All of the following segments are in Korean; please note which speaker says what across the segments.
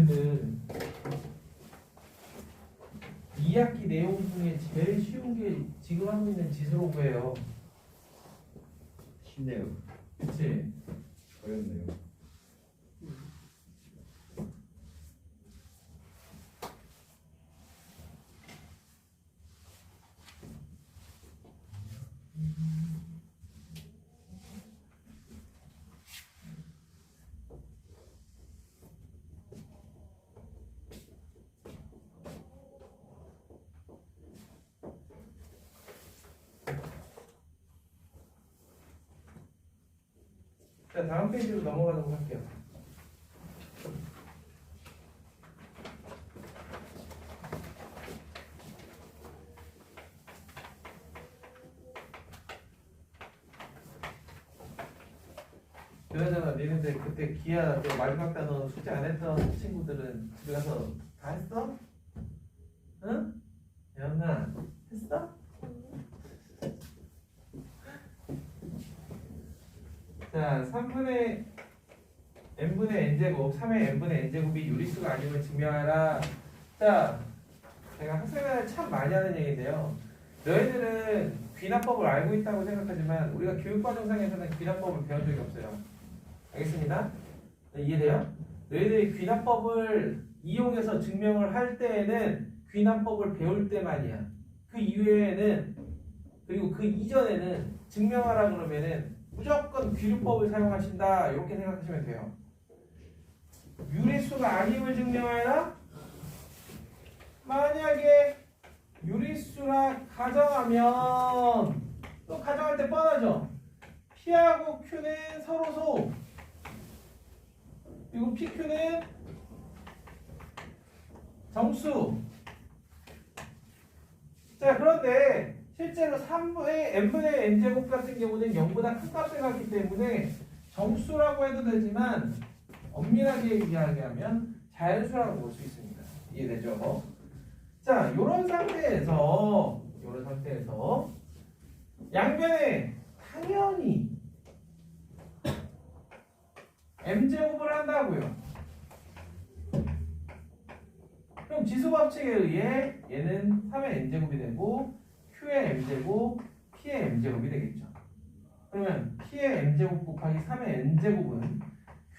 Speaker 1: 너희들 2학기 내용 중에 제일 쉬운 게 지금 하고 있는 지수로그예요.
Speaker 2: 쉽네요.
Speaker 1: 그치?
Speaker 2: 어렵네요.
Speaker 1: 자, 다음 페이지로 넘어가도록 할게요. 그러잖아, 니네들 그때 기아 때 마지막 단원 숙제 안 했던 친구들은 집에 가서 다 했어? 응? 연아, 했어? 자, 3분의 n분의 n제곱, 3의 n분의 n제곱이 유리수가 아니면 증명하라. 자, 제가 학생들 참 많이 하는 얘기인데요. 너희들은 귀납법을 알고 있다고 생각하지만 우리가 교육과정상에서는 귀납법을 배운 적이 없어요. 알겠습니다? 이해돼요? 너희들이 귀납법을 이용해서 증명을 할 때에는 귀납법을 배울 때만이야. 그 이외에는, 그리고 그 이전에는 증명하라 그러면은 무조건 귀류법을 사용하신다, 이렇게 생각하시면 돼요. 유리수가 아님을 증명하여라? 만약에 유리수라 가정하면, 또 가정할 때 뻔하죠? P하고 Q는 서로소, 그리고 PQ는 정수. 자, 그런데 실제로 3분의 n분의 n제곱 같은 경우는 0보다 큰 값을 갖기 때문에 정수라고 해도 되지만 엄밀하게 이야기하면 자연수라고 볼 수 있습니다. 이해되죠? 자, 요런 상태에서 양변에 당연히 m제곱을 한다고요. 그럼 지수법칙에 의해 얘는 3의 n제곱이 되고 Q의 m제곱, P의 m제곱이 되겠죠. 그러면 P의 m제곱 곱하기 3의 n제곱은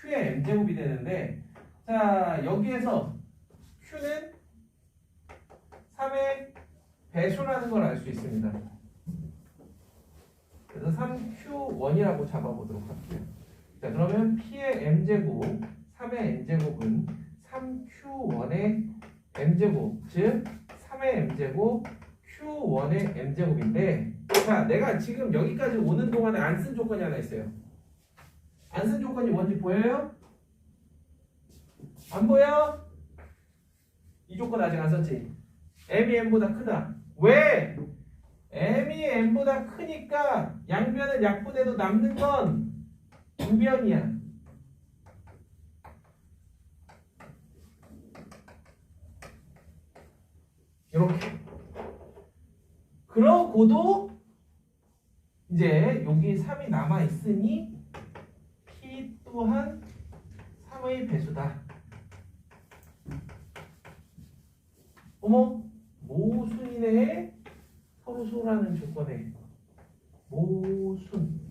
Speaker 1: Q의 m제곱이 되는데, 자, 여기에서 Q는 3의 배수라는 걸 알 수 있습니다. 그래서 3Q1이라고 잡아보도록 할게요. 자, 그러면 P의 m제곱, 3의 n제곱은 3Q1의 m제곱, 즉 3의 m제곱 Q1의 m제곱인데, 자, 내가 지금 여기까지 오는 동안에 안 쓴 조건이 하나 있어요. 안 쓴 조건이 뭔지 보여요? 안 보여? 이 조건 아직 안 썼지? m이 n보다 크다. 왜? m이 n보다 크니까 양변을 약분해도 남는 건 우변이야. 이렇게. 그러고도 이제 여기 3이 남아 있으니 P 또한 3의 배수다. 어머, 모순 이내에 서로소라는 조건에 모순.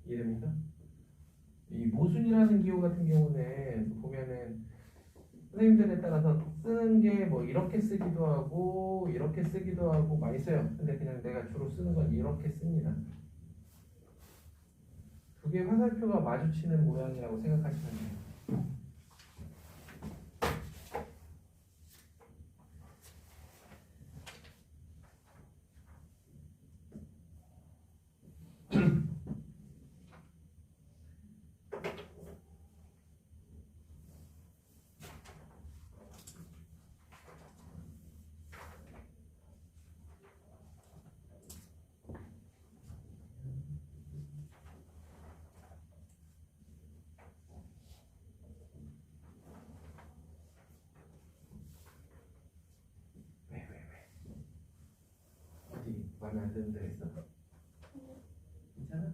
Speaker 1: 이해됩니까? 이 모순이라는 기호 같은 경우는 보면은 선생님들에 따라서 쓰는 게 뭐 이렇게 쓰기도 하고 이렇게 쓰기도 하고 많이 써요. 근데 그냥 내가 주로 쓰는 건 이렇게 씁니다. 두 개의 화살표가 마주치는 모양이라고 생각하시면 돼요. 마음에 안 드는 데 있어? 괜찮아?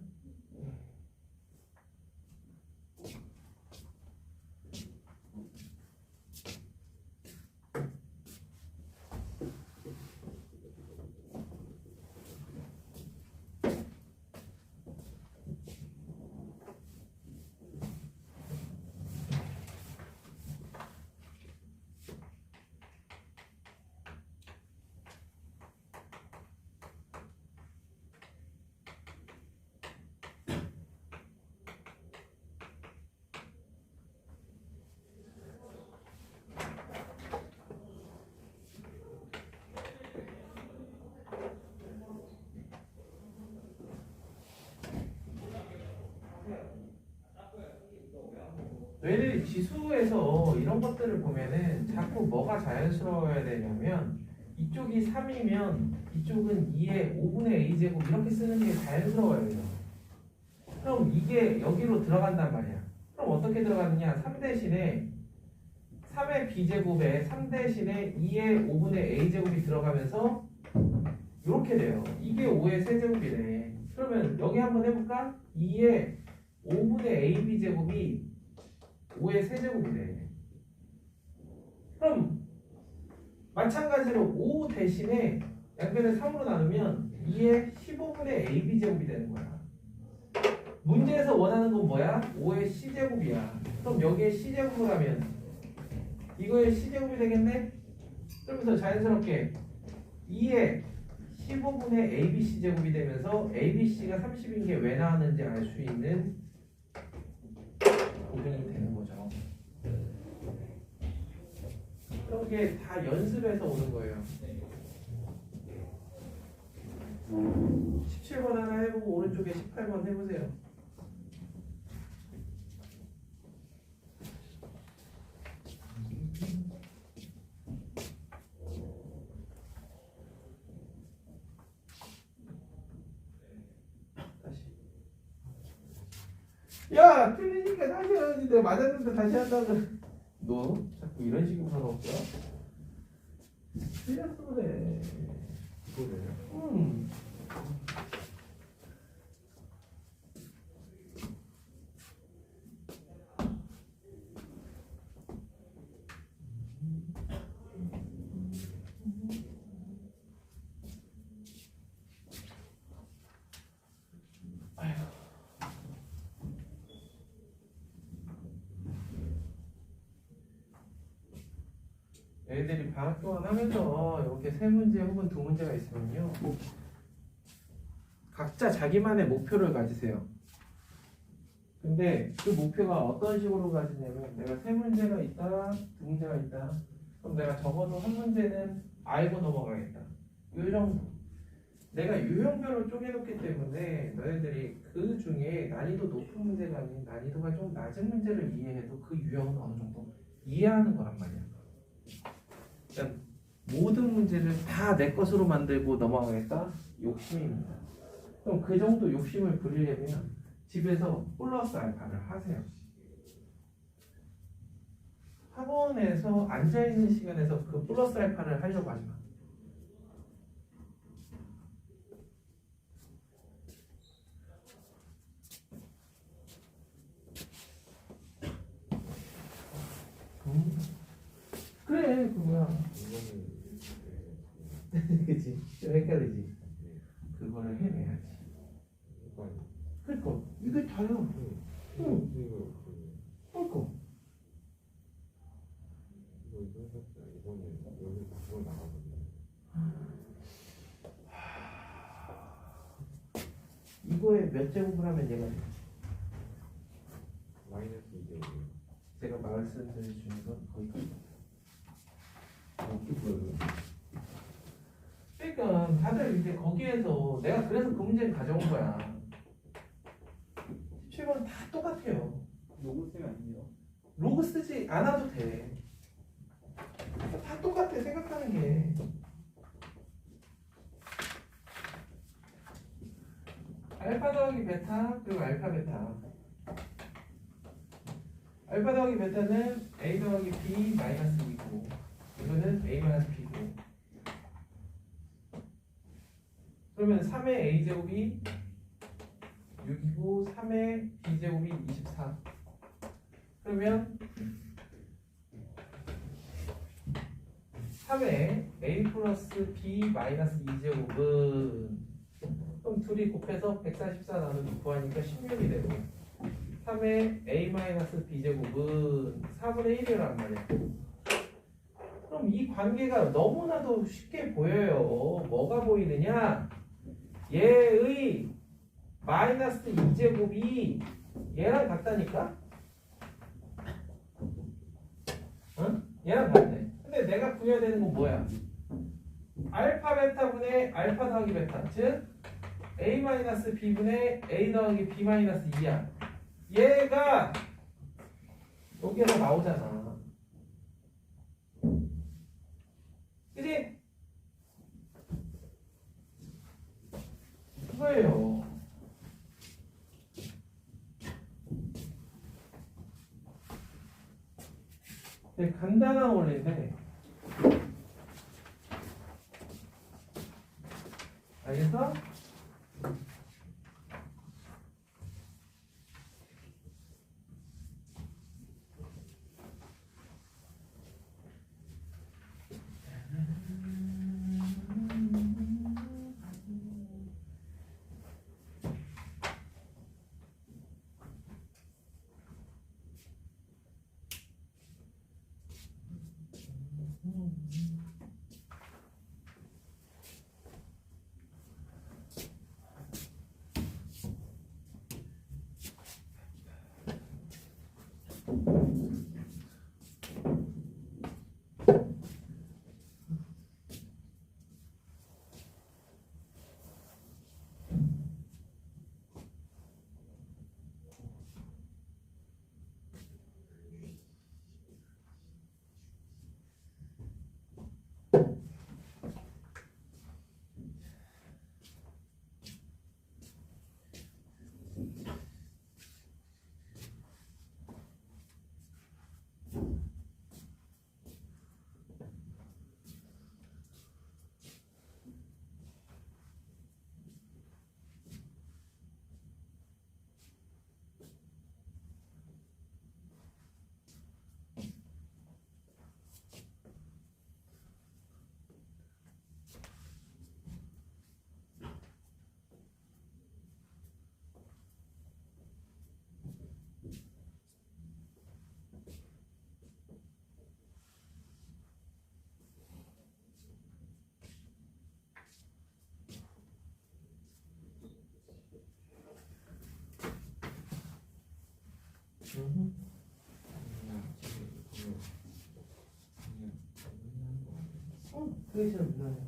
Speaker 1: 너희들이 지수에서 이런 것들을 보면은 자꾸 뭐가 자연스러워야 되냐면 이쪽이 3이면 이쪽은 2의 5분의 a제곱 이렇게 쓰는 게 자연스러워야 돼요. 그럼 이게 여기로 들어간단 말이야. 그럼 어떻게 들어가느냐? 3 대신에 3의 b제곱에 3 대신에 2의 5분의 a제곱이 들어가면서 이렇게 돼요. 이게 5의 세제곱이네. 그러면 여기 한번 해볼까? 2의 5분의 ab제곱이 5의 세제곱이네. 그럼 마찬가지로 5 대신에 양변을 3으로 나누면 2의 15분의 ab제곱이 되는 거야. 문제에서 원하는 건 뭐야? 5의 c제곱이야. 그럼 여기에 c제곱을 하면 이거의 c제곱이 되겠네? 그러면서 자연스럽게 2의 15분의 abc제곱이 되면서 abc가 30인 게 왜 나왔는지 알 수 있는 부분이 되는 거죠. 그런 게 다 연습해서 오는 거예요. 17번 하나 해보고 오른쪽에 18번 해보세요. 다시. 야, 틀리니까 다시 하는데 내가 맞았는데 다시 한다고. 너 자꾸 이런 식으로 하는 거야? 틀렸어 그래. 이거래요? 애들이 방학 동안 하면서 이렇게 세 문제 혹은 두 문제가 있으면요, 각자 자기만의 목표를 가지세요. 근데 그 목표가 어떤 식으로 가지냐면, 내가 세 문제가 있다, 두 문제가 있다. 그럼 내가 적어도 한 문제는 알고 넘어가겠다. 요 정도. 내가 유형별로 쪼개놓기 때문에 너희들이 그 중에 난이도 높은 문제가 아닌 난이도가 좀 낮은 문제를 이해해도 그 유형은 어느 정도 이해하는 거란 말이야. 그러니까 모든 문제를 다 내 것으로 만들고 넘어가겠다? 욕심입니다. 그럼 그 정도 욕심을 부리려면 집에서 플러스 알파를 하세요. 학원에서 앉아있는 시간에서 그 플러스 알파를 하려고 하지 마. 그래, 그거야. 그치? 좀 헷갈리지? 그거를 해내야지. 그러니까 이게 다요. 응. 그러니까. 이거에 몇 제곱을 하면 얘가 되지?
Speaker 2: 마이너스 2제곱이요.
Speaker 1: 제가 말씀드릴 중에서 거기까지. 그러니까 다들 이제 거기에서 내가 그래서 그 문제를 가져온 거야. 17번 다 똑같아요.
Speaker 3: 로그 쌤 아니에요?
Speaker 1: 로그 쓰지 않아도 돼. 다 똑같아, 생각하는 게. 알파 더하기 베타 그리고 알파 베타. 알파 더하기 베타는 a 더하기 b 마이너스 2고 이거는 a 마이너스 b고. 그러면 3의 a제곱이 6이고 3의 b제곱이 24. 그러면 3의 a 플러스 b 마이너스 2제곱은 그럼 둘이 곱해서 144 나누기 구하니까 16이 되고 3의 a 마이너스 b제곱은 4분의 1이란 말이야. 그럼 이 관계가 너무나도 쉽게 보여요. 뭐가 보이느냐? 얘의 마이너스 2제곱이 얘랑 같다니까? 응? 얘랑 같네. 근데 내가 구해야 되는 건 뭐야? 알파 베타분의 알파 더하기 베타, 즉 a 마이너스 b분의 a 더하기 b 마이너스 2야. 얘가 여기에서 나오잖아. 그지? 그거예요. 되게 간단한 원리인데, 알겠어? 그게 제일 무난해.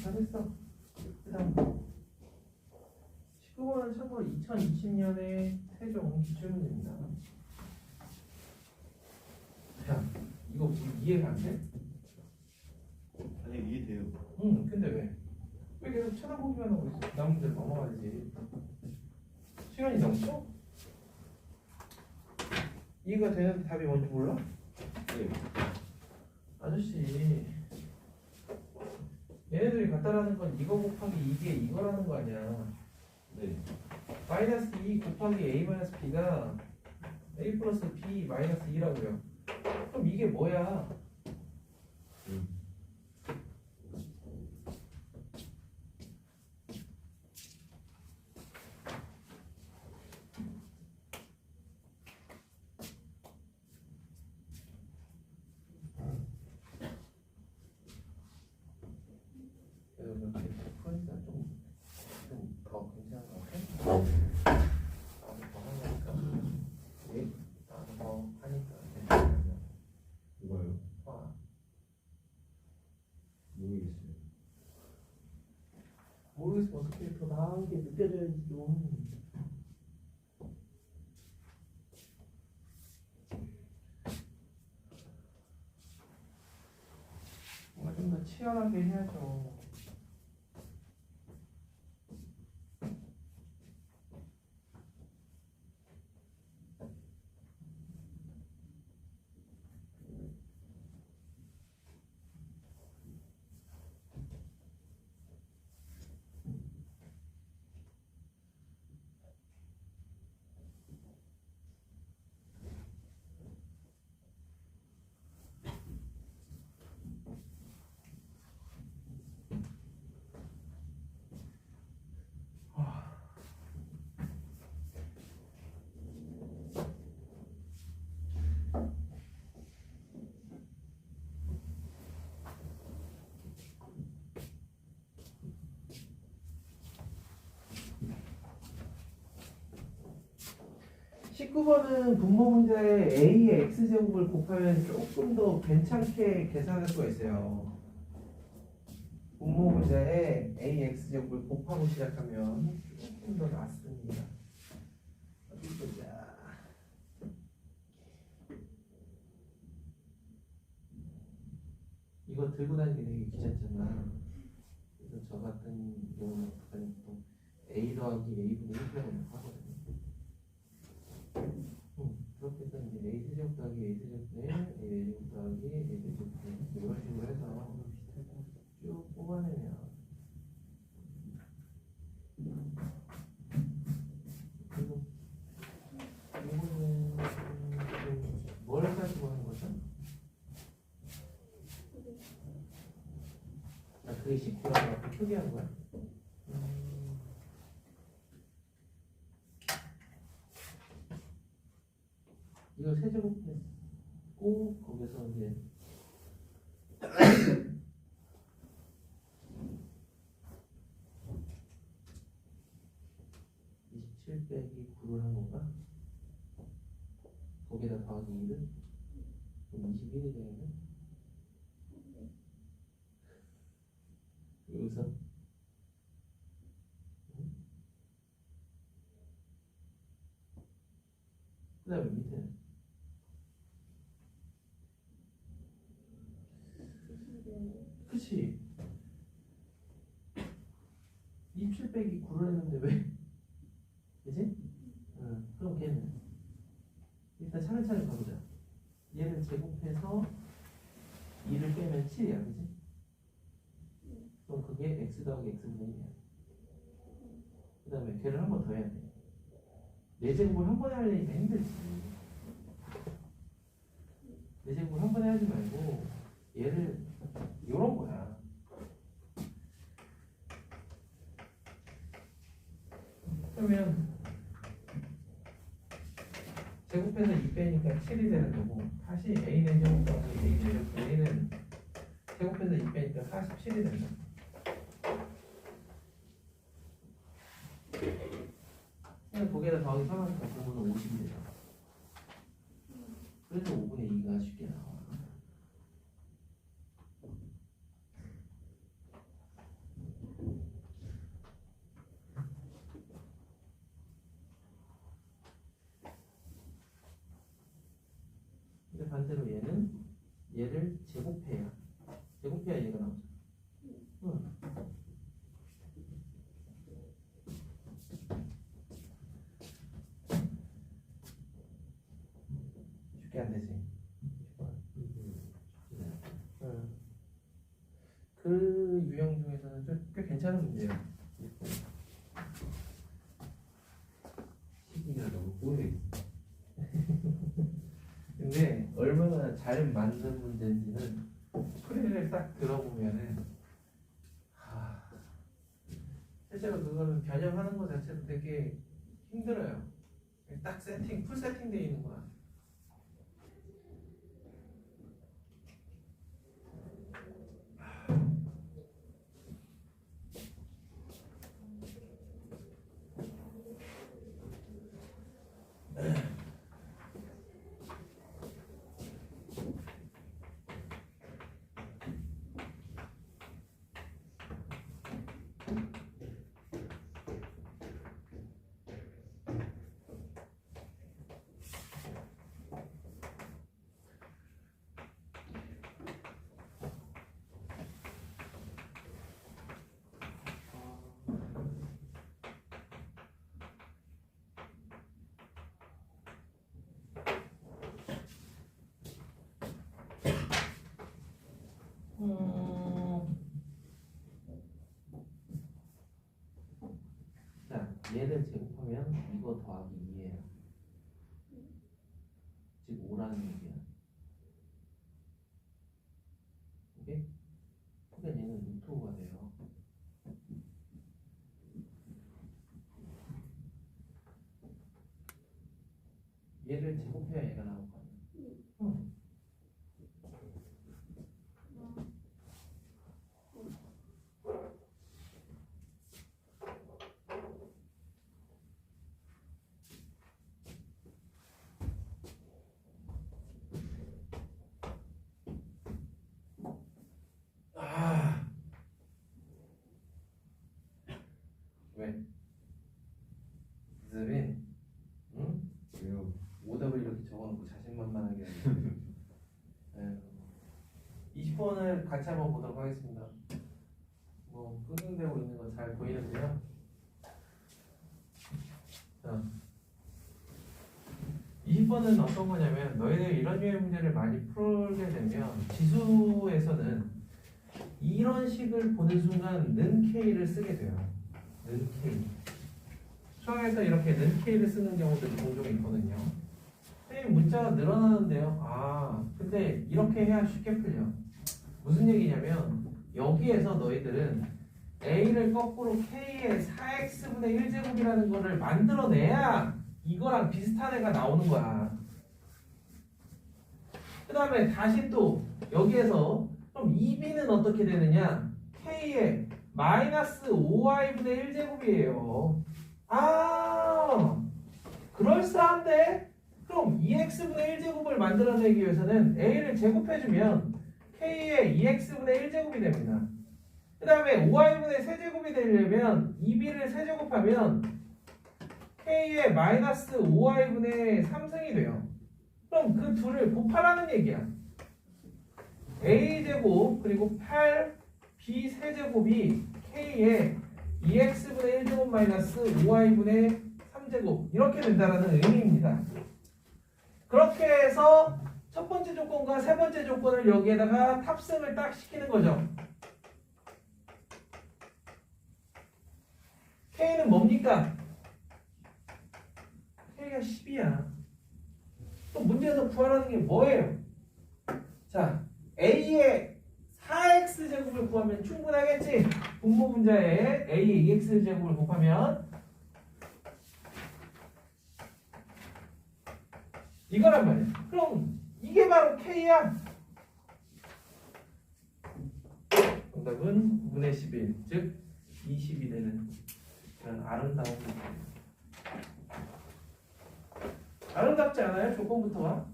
Speaker 1: 잘했어. 그다음 19번은 참고로 2020년에 최종 기출문제입니다. 야, 이거 지금 이해가 안 돼?
Speaker 2: 아니 이해돼요.
Speaker 1: 근데 왜? 왜 계속 쳐다보기만 하고 있어? 다음 문제로 넘어가야지. 시간이 넘죠? 이해가 되는데 답이 뭔지 몰라?
Speaker 2: 네.
Speaker 1: 아저씨, 얘네들이 같다라는 건 이거 곱하기 이게 이거라는 거 아니야.
Speaker 2: 네.
Speaker 1: 마이너스 2 곱하기 a 마이너스 b가 a 플러스 b 마이너스 2라고요. 그럼 이게 뭐야? 그래서 그렇게 포인트가 좀 더 괜찮은 것 같아? 나는 더 하니까. 예? 나는 더 하니까 괜찮아요.
Speaker 2: 누가요?
Speaker 1: 와.
Speaker 2: 모르겠어요.
Speaker 1: 모르겠으면 어떻게 더 나은 게 느껴져야지 좀. 뭔가 좀 더 치열하게 해야죠. 19번은 분모 문제에 a의 x제곱을 곱하면 조금 더 괜찮게 계산할 수가 있어요. 분모 문제에 ax제곱을 곱하고 시작하면 조금 더 낫습니다. 어디 보자. 이거 들고 다니기 되게 귀찮잖아. 그래서 저 같은 경우는 보통 a 더하기 a분의 1이라고 하거든요. 그렇게 해서 이제 a 세제곱 더하기 a 세제곱분의 a 제곱 더하기 a 세제곱분의 이런 식으로 해서 쭉 뽑아내면 그리고 이거는 뭘 가지고 하는 거죠? 아, 그게 19라고 앞에 표기한 거야? 이거 세제곱했고 거기서 이제 27 빼기 9를 한 건가? 거기다 더하기 1은? 그럼 21이 되겠네? 여기서? 그 다음에 밑에는? 그치? 27 빼기 9를 했는데 왜? 그치? 응, 그럼 걔는? 일단 차근차근 가보자. 얘를 제곱해서 2를 빼면 7이야, 그치? 그럼 그게 x 더하기 x분의 1이야. 그 다음에 걔를 한 번 더 해야 돼. 4제곱을 한 번에 하려니까 힘들지. 4제곱을 한 번에 하지 말고 얘를 요런 거야. 그러면 제곱해서 2 빼니까 7이 되는 거고 다시 a는 제곱 더하기 a 제곱 a는 제곱해서 2 빼니까 47이 된다. 그냥 거기에다 더하기 3하니까 그러면 50이 되잖아. 그래서 5분의 2가 쉽게 나와. 근데 반대로 얘를 제곱해야 얘가 나오죠. 응. 쉽게 안 되지. 그 유형 중에서는 꽤 괜찮은 문제예요.
Speaker 2: 시기가 너무 꼬여.
Speaker 1: 근데 얼마나 잘 만든 문제인지는 풀이를 딱 들어보면은 실제로 그거는 변형하는 것 자체도 되게 힘들어요. 딱 풀 세팅되어 있는 거야. 자, 얘를 제곱하면 이거 더하기 2예요. 즉 5라는 얘기야. 오케이? 그러니까 얘는 루트 5가 돼요. 얘를 제곱해야 얘가 나올 거 아니야. 응. 오답을 이렇게 적어놓고 자신만만하게 하네. 20번을 같이 한번 보도록 하겠습니다. 뭐 끙끙대고 있는 거 잘 보이는데요. 자, 20번은 어떤 거냐면 너희들 이런 류의 문제를 많이 풀게 되면 지수에서는 이런 식을 보는 순간 는 K를 쓰게 돼요. 는 K. 수학에서 이렇게 는 K를 쓰는 경우들이 종종 있거든요. 선생님 문자가 늘어나는데요. 아, 근데 이렇게 해야 쉽게 풀려. 무슨 얘기냐면 여기에서 너희들은 A를 거꾸로 K의 4x분의 1제곱이라는 거를 만들어내야 이거랑 비슷한 애가 나오는 거야. 그 다음에 다시 또 여기에서 그럼 2b는 어떻게 되느냐? K의 마이너스 5y분의 1제곱이에요. 아, 그럴싸한데? 그럼 2x분의 1제곱을 만들어내기 위해서는 A를 제곱해주면 K의 2x분의 1제곱이 됩니다. 그 다음에 5y분의 세제곱이 되려면 2b를 세제곱하면 K의 마이너스 5y분의 3승이 돼요. 그럼 그 둘을 곱하라는 얘기야. A제곱 그리고 8B 세제곱이 K의 2x분의 1제곱 마이너스 5y분의 3제곱 이렇게 된다는 의미입니다. 그렇게 해서 첫 번째 조건과 세 번째 조건을 여기에다가 탑승을 딱 시키는 거죠. K는 뭡니까? K가 10이야. 또 문제에서 구하라는 게 뭐예요? 자, A의 4x제곱을 구하면 충분하겠지? 분모 분자에 A의 2x제곱을 곱하면 이거란 말이야. 그럼 이게 바로 K야. 정답은 분의 11, 즉 20이 되는 그런 아름다운 문제예요. 아름답지 않아요? 조건부터가?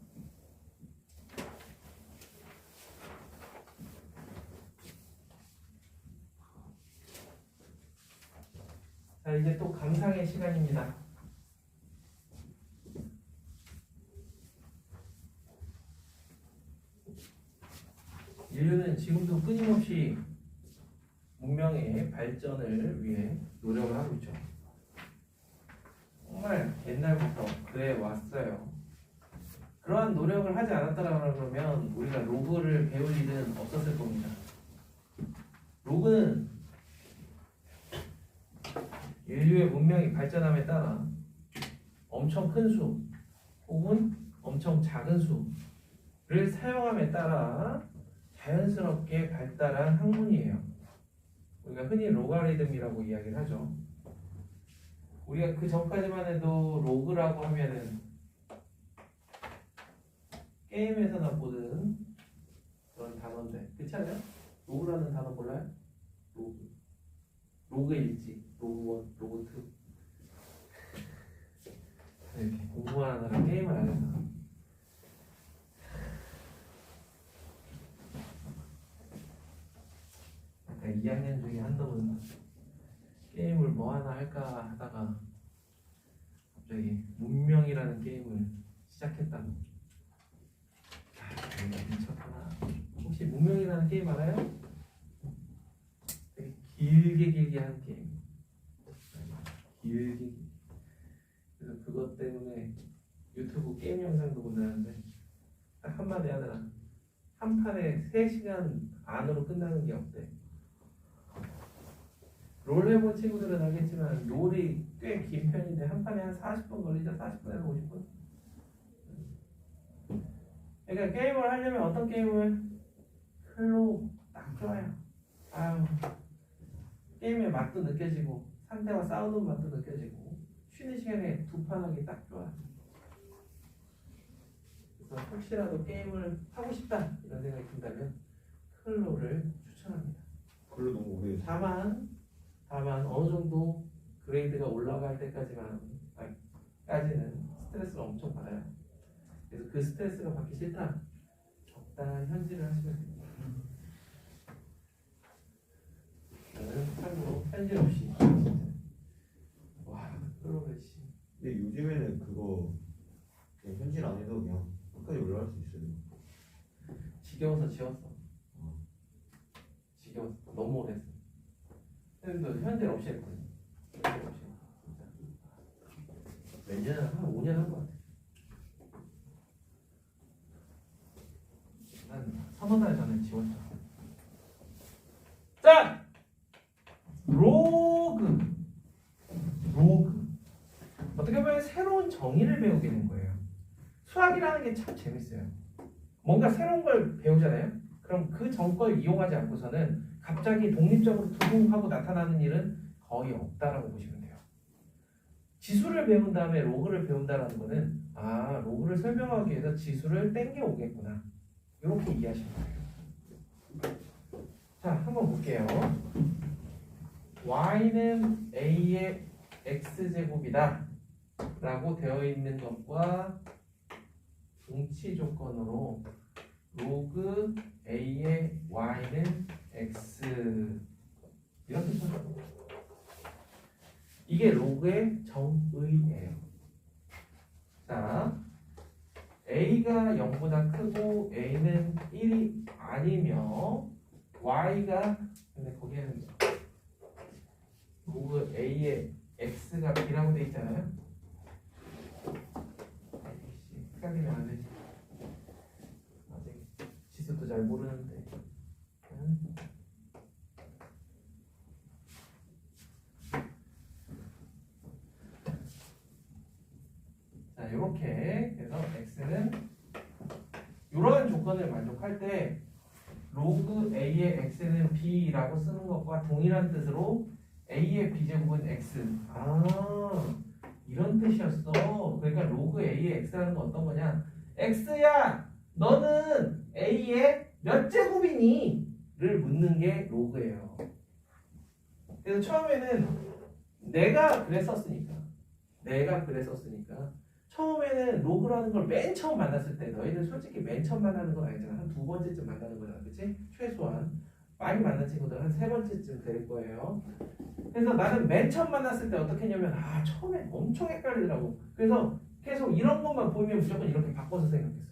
Speaker 1: 자, 이제 또 감상의 시간입니다. 인류는 지금도 끊임없이 문명의 발전을 위해 노력을 하고 있죠. 정말 옛날부터 그래 왔어요. 그러한 노력을 하지 않았다라 그러면 우리가 로그를 배울 일은 없었을 겁니다. 로그는 인류의 문명이 발전함에 따라 엄청 큰 수 혹은 엄청 작은 수를 사용함에 따라 자연스럽게 발달한 학문이에요. 우리가 흔히 로가리즘이라고 이야기를 하죠. 우리가 그 전까지만 해도 로그라고 하면은 게임에서나 보는 그런 단어인데 그렇지 않아요? 로그라는 단어 몰라요? 로그, 로그 일지, 로그 1, 로그 2 이렇게 공부하느라 게임을 안 해서 약간 2학년 중에 한동훈 게임을 뭐 하나 할까 하다가 갑자기 문명이라는 게임을 시작했다고. 아, 내가 미쳤구나. 혹시 문명이라는 게임 알아요? 되게 길게 한 게임. 길게. 그래서 그것 때문에 유튜브 게임 영상도 본다는데 딱 한마디 하더라. 한 판에 3시간 안으로 끝나는 게 없대. 롤 해본 친구들은 알겠지만 롤이 꽤 긴 편인데 한 판에 한 40분 걸리죠. 40분에서 50분. 그러니까 게임을 하려면 어떤 게임을 클로 딱 좋아요. 아유, 게임의 맛도 느껴지고 상대와 싸우는 맛도 느껴지고 쉬는 시간에 두 판 하기 딱 좋아. 그래서 혹시라도 게임을 하고 싶다 이런 생각이 든다면 클로를 추천합니다.
Speaker 2: 글로 너무 오래 했어.
Speaker 1: 다만 어느 정도 그레이드가 올라갈 때까지는 스트레스를 엄청 받아요. 그래서 그 스트레스가 받기 싫다. 적당한 현질을 하시면 됩니다. 저는 참고로 현질 없이 진짜 와 클로베시.
Speaker 2: 근데 요즘에는 그거 그냥 현질 안 해도 그냥 끝까지 올라갈 수 있어요.
Speaker 1: 지겨워서 지웠어. 지겨워서 너무 오래 했어. 선생님도 현재 없이 했거든. 현재 없이. 진짜. 몇 년, 한 5년 한 것 같아. 한 서너 달 전에 지웠죠. 자! 로그. 어떻게 보면 새로운 정의를 배우게 된 거예요. 수학이라는 게 참 재밌어요. 뭔가 새로운 걸 배우잖아요. 그럼 그 전 걸 이용하지 않고서는 갑자기 독립적으로 두둥하고 나타나는 일은 거의 없다라고 보시면 돼요. 지수를 배운 다음에 로그를 배운다는 거는 로그를 설명하기 위해서 지수를 땡겨 오겠구나. 이렇게 이해하시면 돼요. 자, 한번 볼게요. y는 a의 x제곱이다 라고 되어 있는 것과 동치 조건으로 로그 a의 y는 x 이렇게 써요. 이게 로그의 정의예요. 자, a가 0보다 크고 a는 1이 아니며 y가 근데 거기에는 로그 a의 x가 b라고 돼 있잖아요. 헷갈리면 안 되지. 아직 지수도 잘 모르는데. 자, 이렇게 해서 x는 이런 조건을 만족할 때 로그 a의 x는 b라고 쓰는 것과 동일한 뜻으로 a의 b제곱은 x. 이런 뜻이었어. 그러니까 로그 a의 x라는 건 어떤 거냐? x야, 너는 a의 몇 제곱이니? 를 묻는 게 로그예요. 그래서 처음에는 내가 그랬었으니까 처음에는 로그라는 걸 맨 처음 만났을 때 너희들 솔직히 맨 처음 만나는 건 아니잖아. 한 두 번째쯤 만나는 거잖아. 그치? 최소한 많이 만난 친구들 한 세 번째쯤 될 거예요. 그래서 나는 맨 처음 만났을 때 어떻게 했냐면 처음에 엄청 헷갈리더라고. 그래서 계속 이런 것만 보이면 무조건 이렇게 바꿔서 생각했어.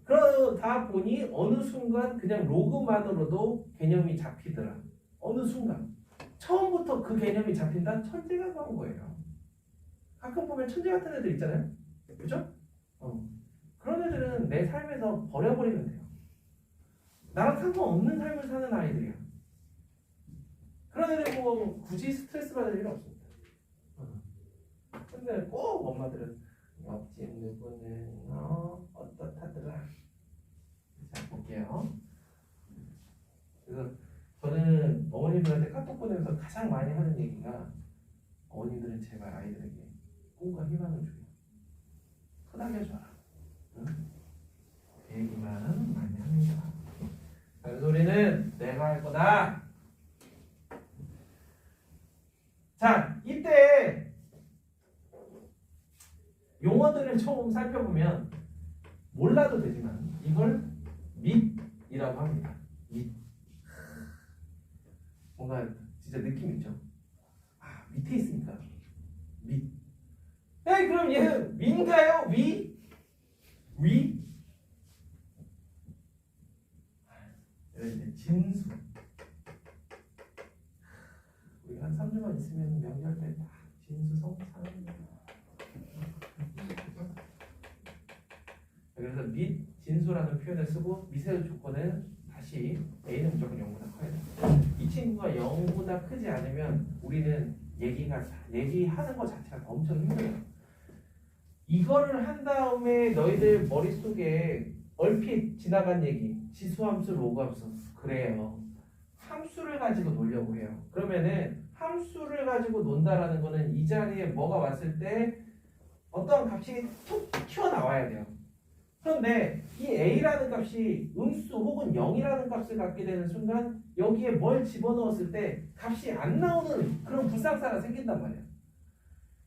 Speaker 1: 그러다 보니 어느 순간 그냥 로그만으로도 개념이 잡히더라. 어느 순간 처음부터 그 개념이 잡힌다? 천재가 나온 거예요. 가끔 보면 천재 같은 애들 있잖아요. 그죠? 그런 애들은 내 삶에서 버려버리면 돼요. 나랑 상관없는 삶을 사는 아이들이야. 그런 애들 뭐 굳이 스트레스 받을 일 없습니다. 근데 꼭 엄마들은 옆집 누구는 어떻다더라. 자, 볼게요. 그래서 저는 어머님들한테 카톡 보내면서 가장 많이 하는 얘기가 어머님들은 제발 아이들에게 꿈과 희망을 줘요. 흔하게 해줘라. 그 얘기만 많이 합니다. 잔소리는 내가 할 거다. 자, 이때 용어들을 조금 살펴보면 몰라도 되지만 이걸 밑이라고 합니다. 밑. 뭔가 진짜 느낌 있죠? 밑에 있으니까 밑. 그럼 얘는 위인가요? 위? 진수. 우리 한 3주만 있으면 명절 때 다 진수성 사는. 그래서 밑 진수라는 표현을 쓰고 밑의 조건은 다시 a는 무조건 0보다 커야 돼. 이 친구가 0보다 크지 않으면 우리는 얘기하는 것 자체가 엄청 힘들어요. 이거를 한 다음에 너희들 머릿속에 얼핏 지나간 얘기, 지수함수, 로그함수. 그래요. 함수를 가지고 놀려고 해요. 그러면은 함수를 가지고 논다라는 거는 이 자리에 뭐가 왔을 때 어떤 값이 툭 튀어나와야 돼요. 그런데 이 a라는 값이 음수 혹은 0이라는 값을 갖게 되는 순간 여기에 뭘 집어넣었을 때 값이 안 나오는 그런 불상사가 생긴단 말이야.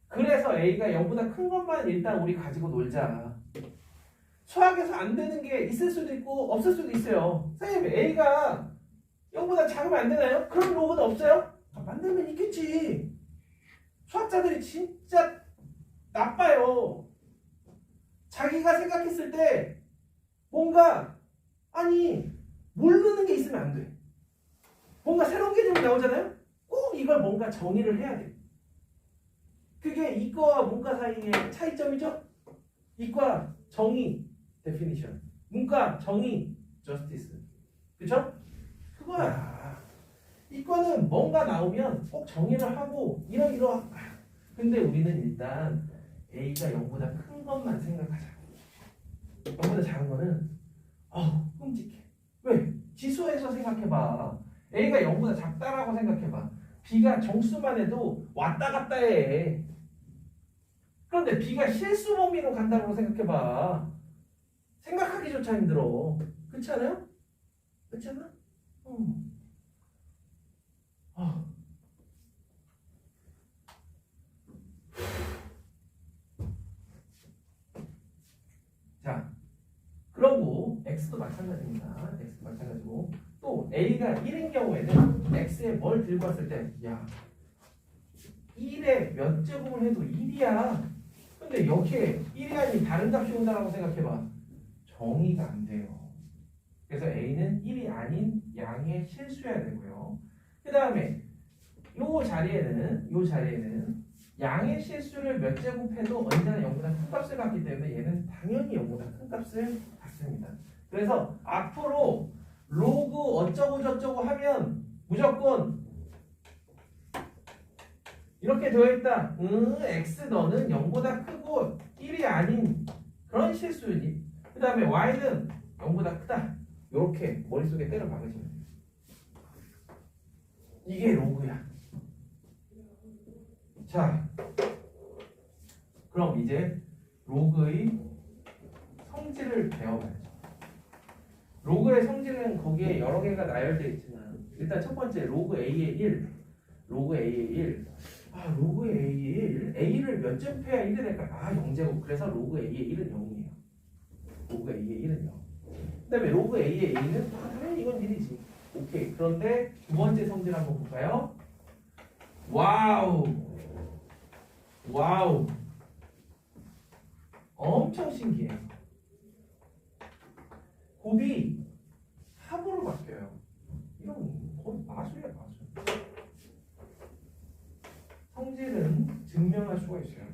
Speaker 1: 그래서 a가 0보다 큰 것만 일단 우리 가지고 놀자. 수학에서 안 되는 게 있을 수도 있고 없을 수도 있어요. 선생님, a가 0보다 작으면 안 되나요? 그럼 로그는 없어요? 만들면 있겠지. 수학자들이 진짜 나빠요. 자기가 생각했을 때 뭔가 아니 모르는 게 있으면 안 돼. 뭔가 새로운 개념이 나오잖아요. 꼭 이걸 뭔가 정의를 해야 돼. 그게 이과와 문과 사이의 차이점이죠. 이과 정의 definition, 문과 정의 justice. 그쵸? 그거야. 이과는 뭔가 나오면 꼭 정의를 하고 이러. 근데 우리는 일단 A가 0보다 큰 것만 생각하자. 0보다 작은 거는 끔찍해. 왜? 지수에서 생각해봐. A가 0보다 작다라고 생각해봐. B가 정수만 해도 왔다 갔다 해. 그런데 B가 실수 범위로 간다고 생각해봐. 생각하기조차 힘들어. 그렇지 않아요? 그렇지 않아? 자, 그러고 X도 마찬가지입니다. X도 마찬가지고 또 A가 1인 경우에는 X에 뭘 들고 왔을 때 야, 1에 몇 제곱을 해도 1이야. 근데 여기에 1이 아닌 다른 값이 온다라고 생각해봐. 정의가 안 돼요. 그래서 A는 1이 아닌 양의 실수여야 되고요. 그 다음에 요 자리에는 양의 실수를 몇 제곱해도 언제나 0보다 큰 값을 갖기 때문에 얘는 당연히 0보다 큰 값을 갖습니다. 그래서 앞으로 로그 어쩌고 저쩌고 하면 무조건 이렇게 되어 있다. x 너는 0보다 크고 1이 아닌 그런 실수니. 그 다음에 y는 0보다 크다. 이렇게 머릿속에 때려 박으시면 돼요. 이게 로그야. 자, 그럼 이제 로그의 성질을 배워봐야죠. 로그의 성질은 거기에 여러 개가 나열되어 있지만 일단 첫 번째 로그 A의 1, 로그 A의 1. 로그 A의 1, A를 몇 제곱해야 1이 될까? 0제곱. 그래서 로그 A의 1은 0이에요. 로그 A의 1은 0. 그 다음에 로그 A의 A는 당연히 이건 1이지. 오케이. 그런데 두 번째 성질 한번 볼까요? 와우. 엄청 신기해. 곱이 합으로 바뀌어요. 이런 거의 마술이야, 마술. 성질은 증명할 수가 있어요.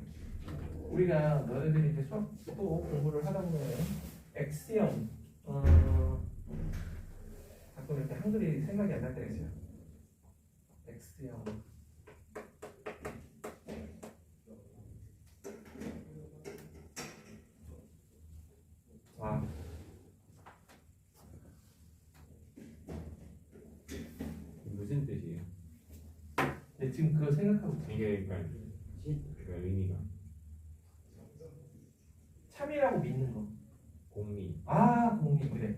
Speaker 1: 우리가 너희들이 이제 수학 또 공부를 하다 보면 X형 가끔 이렇게 한글이 생각이 안 날 때가 있어요. X형
Speaker 2: 무슨 뜻이에요?
Speaker 1: 네, 지금 그거 생각하고 있어요.
Speaker 2: 이게 그러니까 의미가
Speaker 1: 참이라고 믿는 거.
Speaker 2: 공리.
Speaker 1: 공리 그래.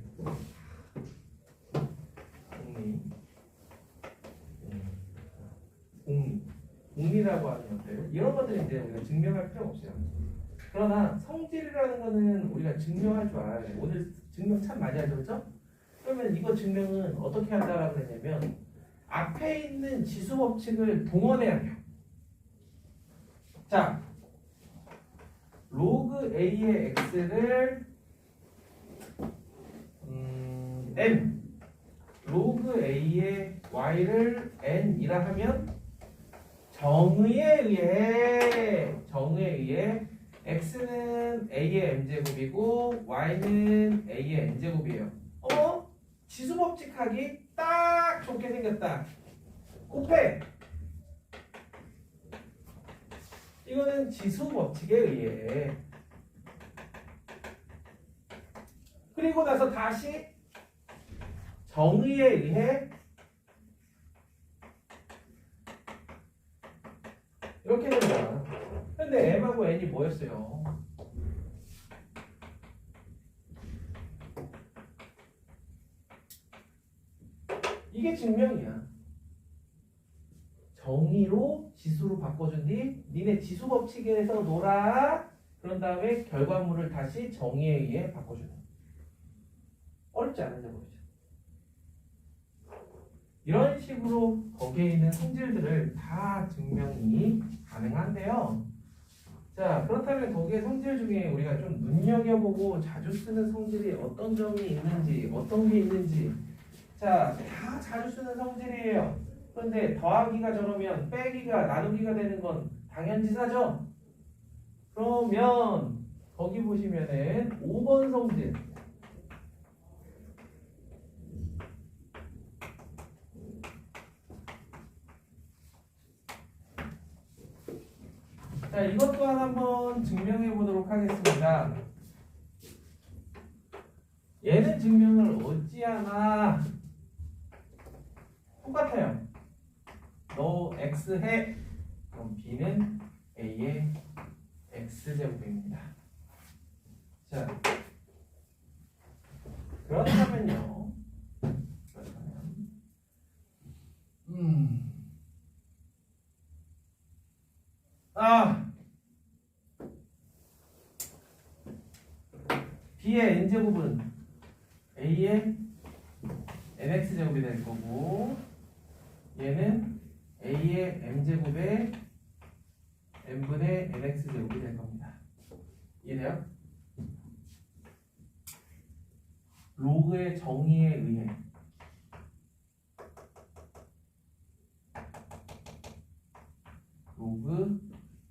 Speaker 1: 공리라고 하는 것들 이런 것들은 이제 우리가 증명할 필요가 없어요. 그러나 성질이라는 거는 우리가 증명할 줄 알아야 돼요. 오늘 증명 참 많이 하죠, 그렇죠? 그러면 이거 증명은 어떻게 한다라고 했냐면 앞에 있는 지수 법칙을 동원해야 돼요. 자, 로그 A의 X를 M, 로그 A의 Y를 N이라 하면 정의에 의해 X는 A의 M제곱이고 Y는 A의 N제곱이에요. 지수 법칙하기 딱 좋게 생겼다. 곱해. 이거는 지수 법칙에 의해. 그리고 나서 다시 정의에 의해 이렇게 된다. 근데 M하고 N이 뭐였어요? 이게 증명이야. 정의로 지수로 바꿔준 뒤 니네 지수 법칙에서 놀아. 그런 다음에 결과물을 다시 정의에 의해 바꿔주는. 어렵지 않은 작업이죠. 이런 식으로 거기에 있는 성질들을 다 증명이 가능한데요. 자, 그렇다면 거기에 성질 중에 우리가 좀 눈여겨보고 자주 쓰는 성질이 어떤 점이 있는지, 어떤 게 있는지. 자, 다 자주 쓰는 성질이에요. 그런데 더하기가 저러면 빼기가 나누기가 되는 건 당연지사죠? 그러면 거기 보시면은 5번 성질. 자, 이것 또한 한번 증명해 보도록 하겠습니다. 얘는 증명을 어찌하나 똑같아요. 너 x 해. 그럼 b는 a의 x제곱입니다. 자, 그렇다면요. b의 n제곱은 a의 nx제곱이 될 거고, 얘는 a의 m제곱의 n분의 nx제곱이 될 겁니다. 이해돼요? 로그의 정의에 의해 로그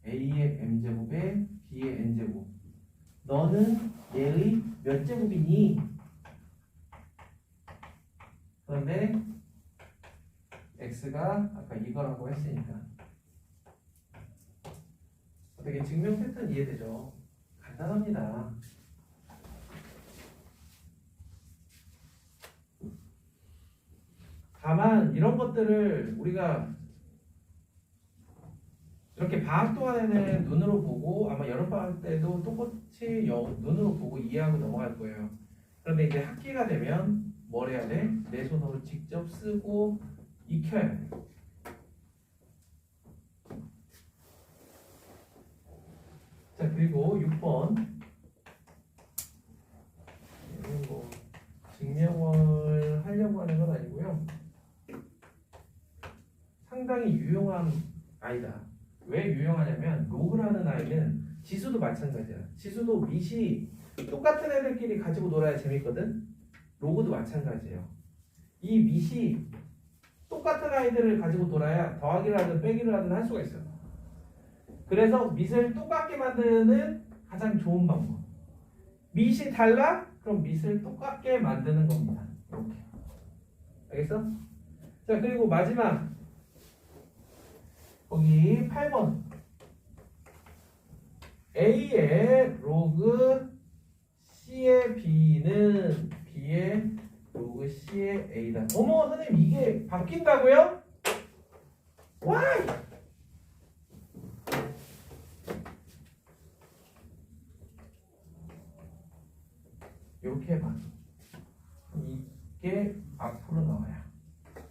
Speaker 1: a의 m제곱에 b의 n제곱. 너는 얘의 몇 제곱이니? 그런데 x가 아까 이거라고 했으니까 어떻게 증명 패턴 이해되죠? 간단합니다. 다만 이런 것들을 우리가 이렇게 방학 동안에는 눈으로 보고 아마 여름방학 때도 똑같이 눈으로 보고 이해하고 넘어갈 거예요. 그런데 이제 학기가 되면 뭘 해야 돼? 내 손으로 직접 쓰고 익혀야 돼. 자, 그리고 6번. 얘는 뭐 증명을 하려고 하는 건 아니고요. 상당히 유용한 아이다. 왜 유용하냐면 로그라는 아이는 지수도 마찬가지야. 지수도 밑이 똑같은 애들끼리 가지고 놀아야 재밌거든. 로그도 마찬가지예요. 이 밑이 똑같은 아이들을 가지고 놀아야 더하기를 하든 빼기를 하든 할 수가 있어요. 그래서 밑을 똑같게 만드는 가장 좋은 방법. 밑이 달라? 그럼 밑을 똑같게 만드는 겁니다. 이렇게. 알겠어? 자, 그리고 마지막 거기 8번 A의 로그 C의 B는 B의 로그 C의 A다. 어머 선생님 이게 바뀐다고요? 와이! 이렇게 해봐. 이게 앞으로 나와요.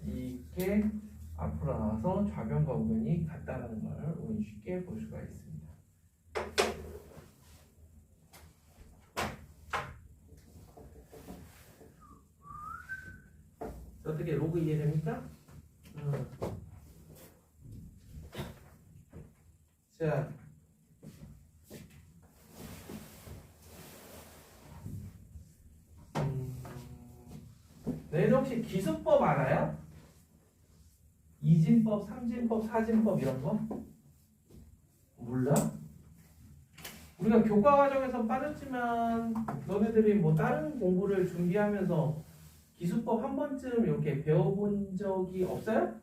Speaker 1: 이게 앞으로 나와서 좌변과 우변이 같다는 걸 우리 쉽게 볼 수가 있습니다. 어떻게 로그 이해됩니까? 자, 너희들 혹시 기수법 알아요? 이진법, 삼진법, 사진법 이런 거? 몰라? 우리가 교과 과정에서 빠졌지만 너네들이 뭐 다른 공부를 준비하면서 기수법 한 번쯤 이렇게 배워본 적이 없어요?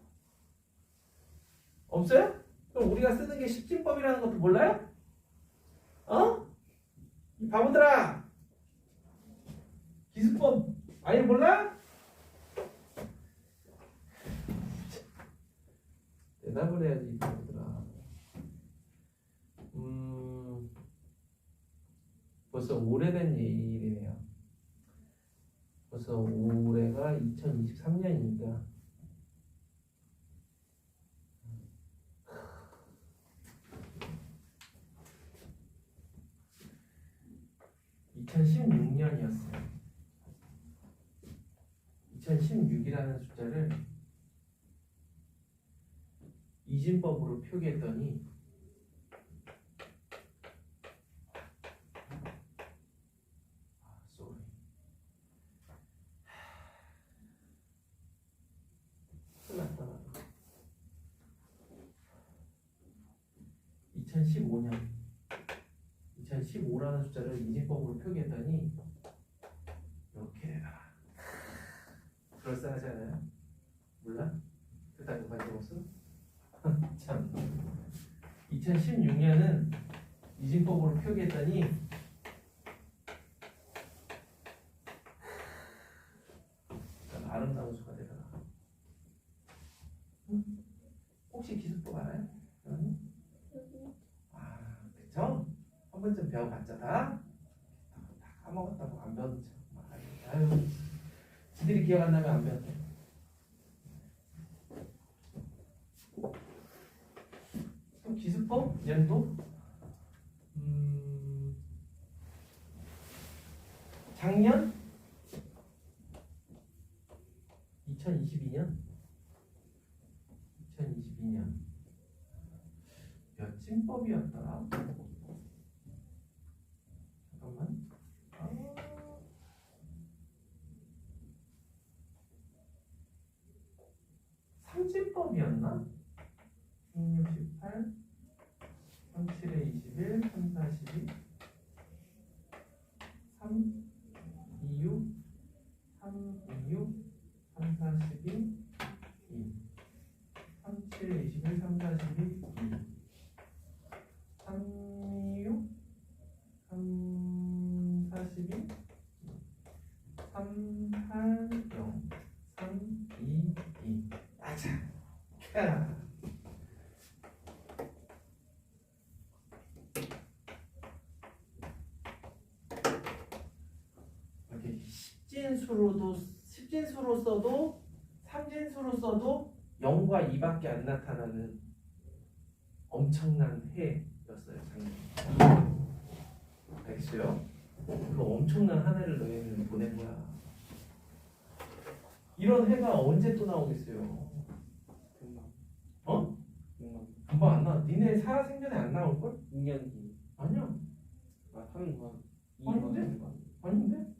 Speaker 1: 없어요? 그럼 우리가 쓰는 게 십진법이라는 것도 몰라요? 어? 이 바보들아! 기수법 아예 몰라? 대답을 해야지 이 바보들아. 벌써 오래된 일이네요. 벌써 올해가 2023년이니까 2016년이었어요. 2016이라는 숫자를 이진법으로 표기했더니 2015라는 숫자를 이진법으로 표기했더니 이렇게 되더라. 그럴싸하지 않아요? 몰라? 그딴 거 관심 없어? 참. 2016년은 이진법으로 표기했더니 아름다운 수가 되더라. 응? 혹시 기술법 알아요? 응? 아, 그쵸? 한 번쯤 배워봤자 다 까먹었다고 안 배웠는 척. 아유, 지들이 기억 안 나면 안 배웠대. 그럼 기술법 연도? 작년? 2022년? 몇 찐법이었더라? 잠깐만. 삼진법이었나? 1618 37에 21 3 42 3 26 3 26 3 42 2 37에 21 3 42 2 3 26 3 42 3 8 0 3 2 2 아차 캬. 십진수로 써도 삼진수로 써도 0과 2밖에 안 나타나는 엄청난 해였어요. 작년. 알겠어요? 그 엄청난 한 해를 너희는 보낸 거야. 이런 해가 언제 또 나오겠어요? 어? 금방 안 나와. 니네 살아생전에 안 나올걸?
Speaker 3: 2년 뒤.
Speaker 1: 아니야.
Speaker 3: 아, 3년.
Speaker 1: 아닌데? 아닌데?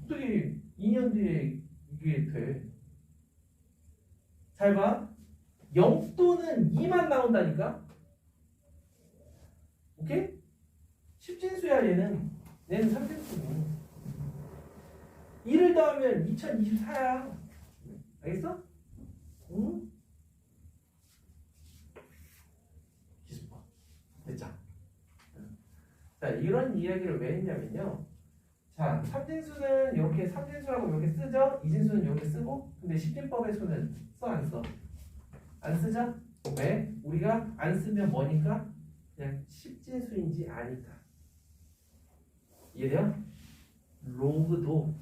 Speaker 1: 어떻게 2년 뒤에 이게 돼? 잘 봐. 0 또는 2만 나온다니까? 오케이? 십진수야 얘는. 얘는 삼진수고. 2를 더하면 2024야. 알겠어? 응? 기술법. 됐죠? 자, 이런 이야기를 왜 했냐면요. 자, 삼진수는 이렇게 삼진수라고 이렇게 쓰죠? 이진수는 이렇게 쓰고, 근데 십진법에서는 써, 안 써? 안 쓰죠? 왜? 우리가 안 쓰면 뭐니까? 그냥 십진수인지 아니까. 이해돼요? 로그도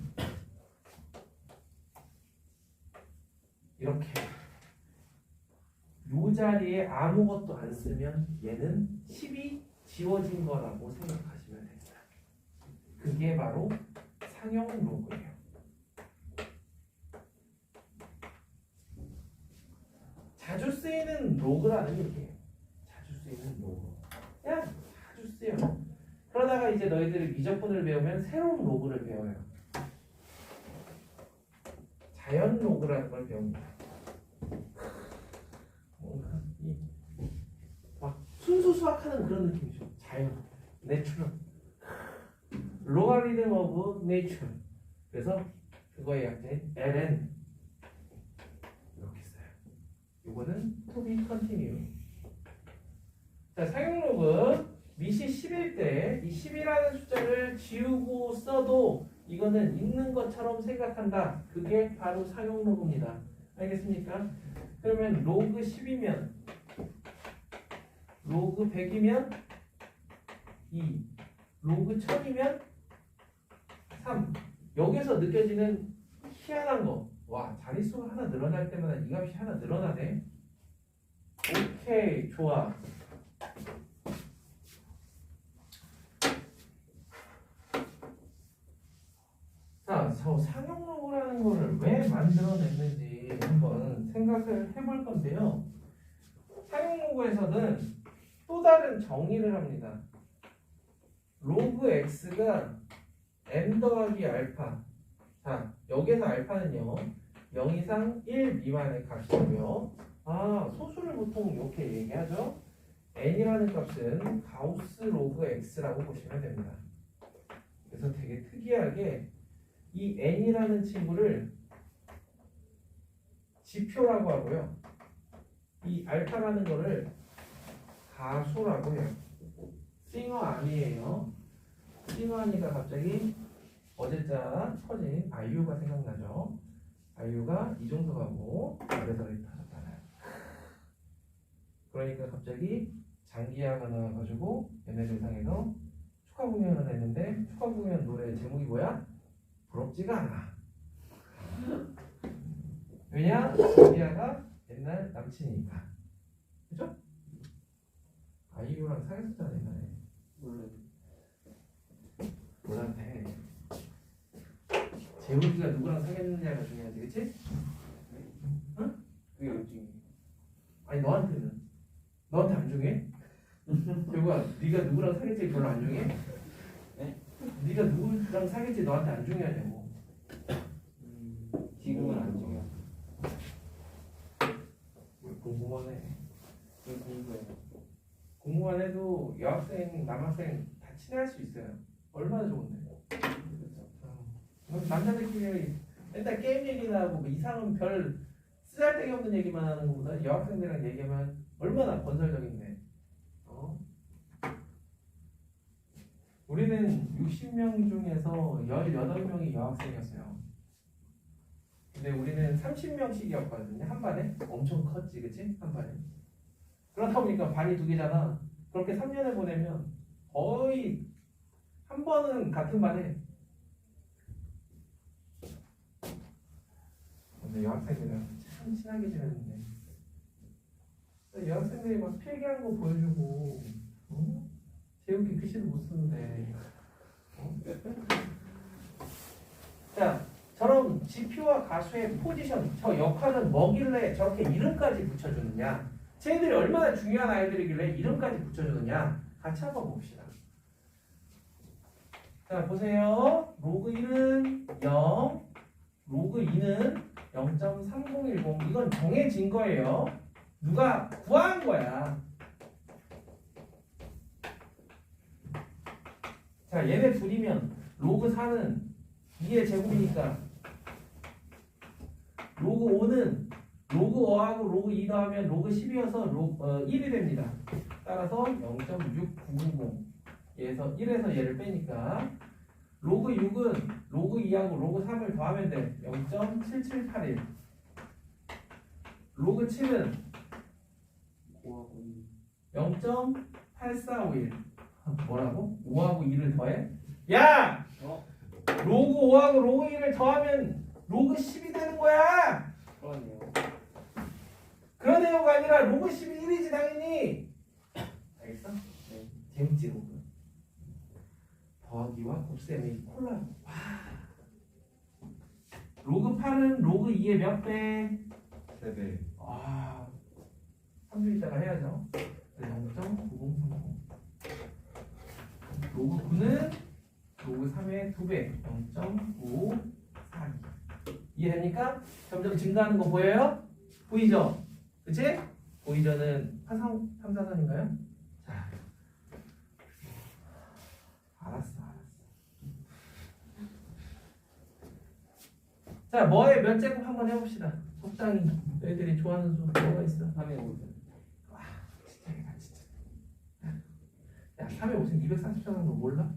Speaker 1: 이렇게 요 자리에 아무것도 안 쓰면 얘는 10이 지워진 거라고 생각하시면 됩니다. 그게 바로 상용 로그예요. 자주 쓰이는 로그라는 얘기예요. 자주 쓰이는 로그. 그냥 자주 쓰여요. 그러다가 이제 너희들이 미적분을 배우면 새로운 로그를 배워요. 자연 로그라는 걸 배웁니다. 뭔가 막 순수 수학하는 그런 느낌이죠. 자연, 내추럴, 로가리즘 오브 네이처. 그래서 그거의 약자인 ln 이렇게 써요. 이거는 to be continue. 자, 상용 로그 밑이 10일 때 이 10이라는 숫자를 지우고 써도 이거는 있는 것처럼 생각한다. 그게 바로 상용 로그입니다. 알겠습니까? 그러면 로그 10이면 로그 100이면 2, 로그 1000이면 3. 여기서 느껴지는 희한한 거. 와, 자릿수가 하나 늘어날 때마다 이 값이 하나 늘어나네. 오케이, 좋아. 자, 저 상용 로그라는 거를 왜 만들어냈는지 한번 생각을 해볼 건데요. 상용 로그에서는 또 다른 정의를 합니다. 로그 x가 n 더하기 알파. 자, 여기서 알파는요 0 이상 1 미만의 값이고요. 소수를 보통 이렇게 얘기하죠. n이라는 값은 가우스 로그 x라고 보시면 됩니다. 그래서 되게 특이하게 이 n이라는 친구를 지표라고 하고요. 이 알파라는 거를 가수라고 해요. 싱어 아니에요. 싱어 하니까 갑자기 어제자 터진 아이유가 생각나죠. 아이유가 이종석하고 그래서 이렇게 타졌잖아요. 그러니까 갑자기 장기야가 나와가지고 연예대상에서 축하 공연을 했는데 축하 공연 노래 제목이 뭐야? 부럽지가 않아. 왜냐? 장기야가 옛날 남친이니까. 그죠? 아이유랑 사귀었잖아 옛날에.
Speaker 3: 몰라요.
Speaker 1: 몰랐네. 재욱이가 누구랑 사귀었느냐가 중요하지, 그치? 응?
Speaker 3: 그게 어찌?
Speaker 1: 아니 너한테는. 너한테 안 중요해? 재욱아, 네가 누구랑 사귈지 별로 안 중요해?
Speaker 3: 네?
Speaker 1: 네가 누구랑 사귈지 너한테 안 중요하냐고.
Speaker 3: 지금은 안 중요.
Speaker 1: 공부만 해.
Speaker 3: 그 공부해요.
Speaker 1: 공부만 해도 여학생, 남학생 다 친해할 수 있어요. 얼마나 좋은데. 남자들끼리 맨날 게임 얘기나 하고 뭐 이상한 별 쓰잘데기 없는 얘기만 하는 것보다 여학생들이랑 얘기하면 얼마나 건설적인데. 우리는 60명 중에서 18명이 여학생이었어요. 근데 우리는 30명씩이었거든요. 한 반에. 엄청 컸지, 그치? 한 반에. 그렇다 보니까 반이 2개잖아. 그렇게 3년을 보내면 거의 한 번은 같은 반에. 근데 여학생들이랑 참 친하게 지냈는데 여학생들이 막 필기한 거 보여주고 재욱이 글씨도 못 쓰는데 자, 저런 지표와 가수의 포지션, 저 역할은 뭐길래 저렇게 이름까지 붙여주느냐, 쟤들이 얼마나 중요한 아이들이길래 이름까지 붙여주느냐 같이 한번 봅시다. 자, 보세요. 로그 1은 0, 로그 2는 0.3010. 이건 정해진 거예요. 누가 구한 거야. 자, 얘네 둘이면 로그 4는 2의 제곱이니까 로그 5는 로그 5하고 로그 2 더하면 로그 10이어서 1이 됩니다. 따라서 0.6990. 얘에서 1에서 얘를 빼니까 로그 6은 로그 2하고 로그 3을 더하면 돼. 0.7781. 로그 7은
Speaker 3: 5하고 2.
Speaker 1: 0.8451. 뭐라고? 5하고 2를 더해? 야!
Speaker 3: 어?
Speaker 1: 로그 5하고 로그 2를 더하면 로그 10이 되는 거야!
Speaker 3: 그러네요.
Speaker 1: 그런 내용가 아니라 로그 10이 1이지 당연히. 알겠어?
Speaker 3: 네.
Speaker 1: 재밌지 로그. 더하기와 곱셈이 콜라. 와. 로그 8은 로그 2의 몇 배?
Speaker 2: 3배.
Speaker 1: 아, 3주 있다가 해야죠. 0.9030. 로그 9는 로그 3의 2배. 0.542. 이해됩니까? 점점 증가하는 거 보여요? 보이죠? 그치? 보이저는 화성 탐사선인가요? 자, 알았어. 자, 뭐의 몇 제곱 한번 해봅시다. 적당히 너희들이 좋아하는 수 뭐가 있어?
Speaker 3: 3의 5죠.
Speaker 1: 와, 진짜 얘가 진짜. 야, 3의 5승 240점 하는 거 몰라?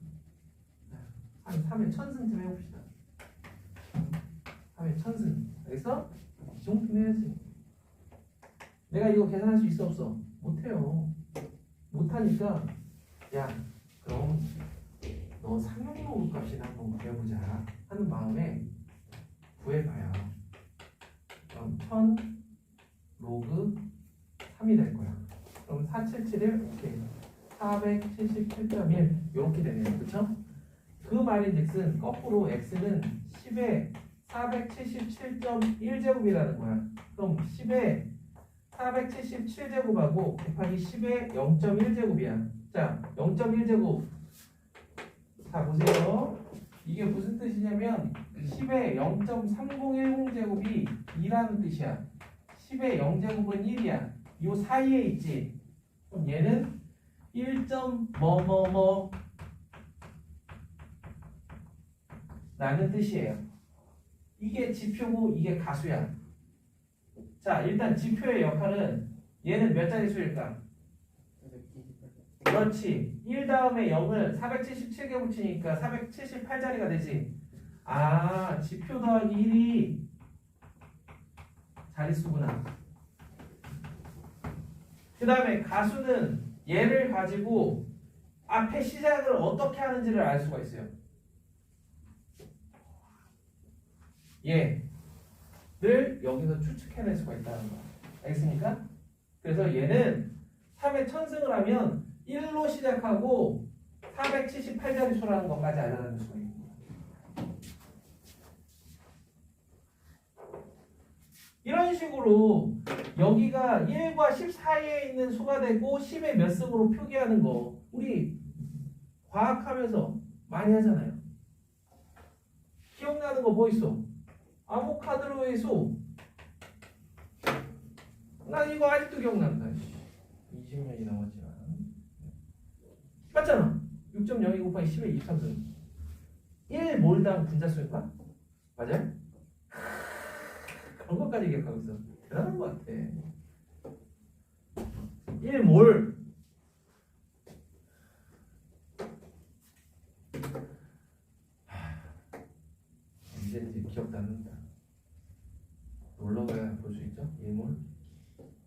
Speaker 1: 한 3의 1000승쯤 해봅시다. 3의 1000승. 알겠어? 이 정도는 해야지. 내가 이거 계산할 수 있어 없어? 못해요. 못하니까 야, 그럼 너 상용로그 값이나 한번 구해보자 하는 마음에 구해봐요. 그럼 1000 로그 3이 될 거야. 그럼 4771 오케이. 477.1 이렇게 되네요. 그쵸? 그 말인즉슨 거꾸로 x는 10에 477.1제곱이라는 거야. 그럼 10에 477제곱하고 곱하기 10에 0.1제곱이야. 자, 0.1제곱. 자, 보세요. 이게 무슨 뜻이냐면 10에 0.3010제곱이 2라는 뜻이야. 10의 0제곱은 1이야. 요 사이에 있지. 그럼 얘는 1점 뭐뭐뭐 라는 뜻이에요. 이게 지표고 이게 가수야. 자, 일단 지표의 역할은 얘는 몇 자리 수일까? 그렇지. 1 다음에 0을 477개 붙이니까 478자리가 되지. 아, 지표 더하기 1이 자릿수구나. 그 다음에 가수는 얘를 가지고 앞에 시작을 어떻게 하는지를 알 수가 있어요. 얘를 여기서 추측해낼 수가 있다는 거야. 알겠습니까? 그래서 얘는 3의 천승을 하면 1로 시작하고 478자리 수라는 것까지 알아낼 수가 있는 거야. 이런 식으로 여기가 1과 10 사이에 있는 수가 되고 10의 몇 승으로 표기하는 거 우리 과학하면서 많이 하잖아요. 기억나는 거 뭐 있어? 아보카도의 수. 난 이거 아직도 기억난다. 20년이 넘었지만 맞잖아. 6.02 곱하기 10의 23승 1몰당 분자수인가? 맞아요? 그런 것까지 기억하고 있어. 대단한 것 같아. 1몰 언제인지 기억도 안 난다. 놀러 가야 볼 수 있죠? 1몰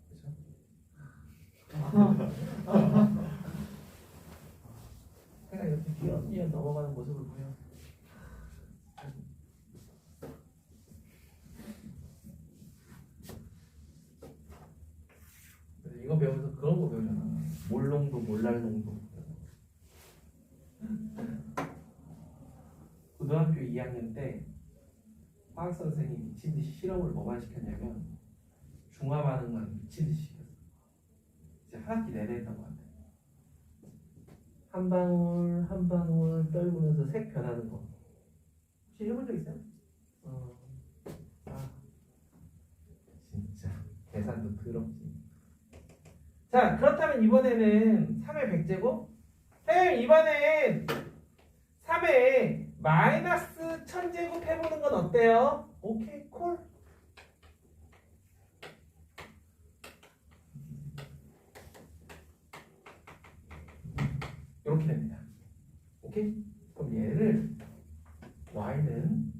Speaker 1: 그렇죠? 내가 이렇게 뛰어 넘어가는 모습을 보여. 이거 배우면서 그런 거 배우잖아. 몰농도 몰랄농도. 고등학교 2학년 때 화학 선생님이 미친 듯이 실험을 뭐만 시켰냐면 중화 반응만 미친 듯이 시켰어. 이제 한 학기 내내 했던 것 같아. 한 방울 한 방울 떨구면서 색 변하는 거. 혹시 해본 적 있어요? 아, 진짜 계산도 더럽지. 자, 그렇다면 이번에는 3의 100제곱? 네, 이번엔 3의 마이너스 1000제곱 해보는 건 어때요? 오케이, 콜. 이렇게 됩니다. 오케이? 그럼 얘를 y는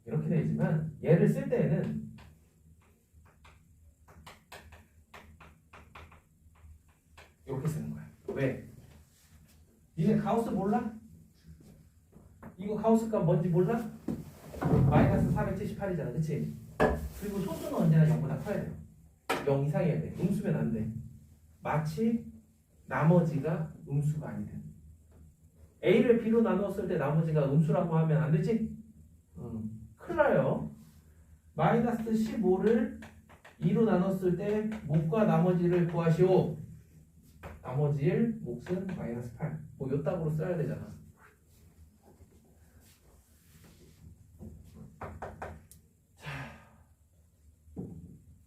Speaker 1: 이렇게 되지만 얘를 쓸 때에는 이렇게 쓰는 거야. 왜? 니네 가우스 몰라? 이거 가우스 값 뭔지 몰라? 마이너스 478이잖아. 그치? 그리고 소수는 언제나 0보다 커야 돼요. 0 이상이어야 돼. 음수면 안 돼. 마치 나머지가 음수가 아니든 A를 B로 나눴을 때 나머지가 음수라고 하면 안 되지? 큰일 나요. 마이너스 15를 2로 나눴을 때 몫과 나머지를 구하시오. 나머지 1, 몫은 마이너스 8. 뭐 요따구로 써야 되잖아. 자,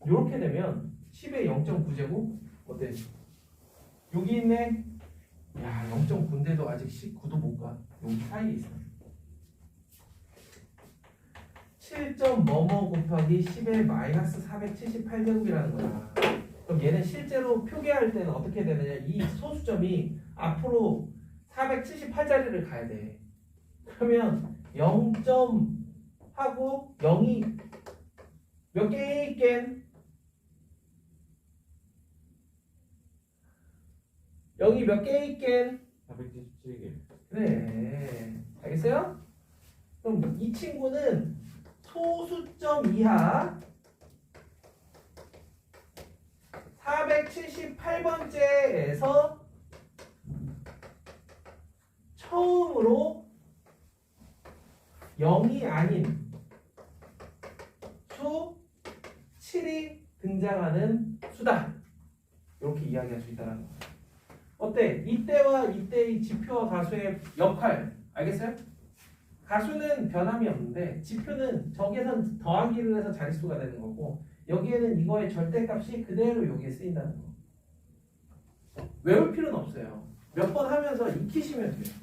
Speaker 1: 요렇게 되면 10의 0.9제곱 어때? 여기 있네. 야, 0.9인데도 아직 19도 못 가. 여기 사이에 있어. 7점 뭐뭐 곱하기 10의 마이너스 478제곱이라는 거야. 그럼 얘는 실제로 표기할 때는 어떻게 되느냐? 이 소수점이 앞으로 478자리를 가야 돼. 그러면 0점 하고 0이 몇 개 있겠? 0이 몇 개 있겠?
Speaker 2: 477개.
Speaker 1: 그래. 알겠어요? 그럼 이 친구는 소수점 이하 478번째에서 처음으로 0이 아닌 수 7이 등장하는 수다. 이렇게 이야기할 수 있다는 거예요. 어때? 이때와 이때의 지표와 가수의 역할 알겠어요? 가수는 변함이 없는데 지표는 저기에선 더하기를 해서 자릿수가 되는 거고 여기에는 이거의 절대값이 그대로 여기에 쓰인다는 거. 외울 필요는 없어요. 몇 번 하면서 익히시면 돼요.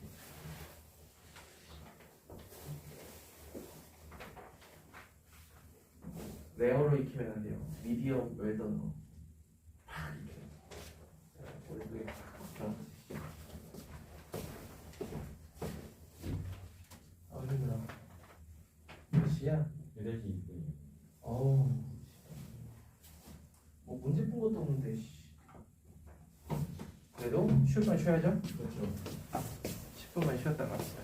Speaker 1: 레어로 익히면 안 돼요. 미디엄 웰던으로 팍 익혀요. 머릿속에 팍 들어가시죠. 아, 힘들어. 몇 시야?
Speaker 2: 8시 20분이요.
Speaker 1: 어우, 뭐 문제 푼 것도 없는데. 씨. 그래도 쉴 건 쉬어야죠.
Speaker 2: 그렇죠.
Speaker 1: 10분만 쉬었다 갑시다.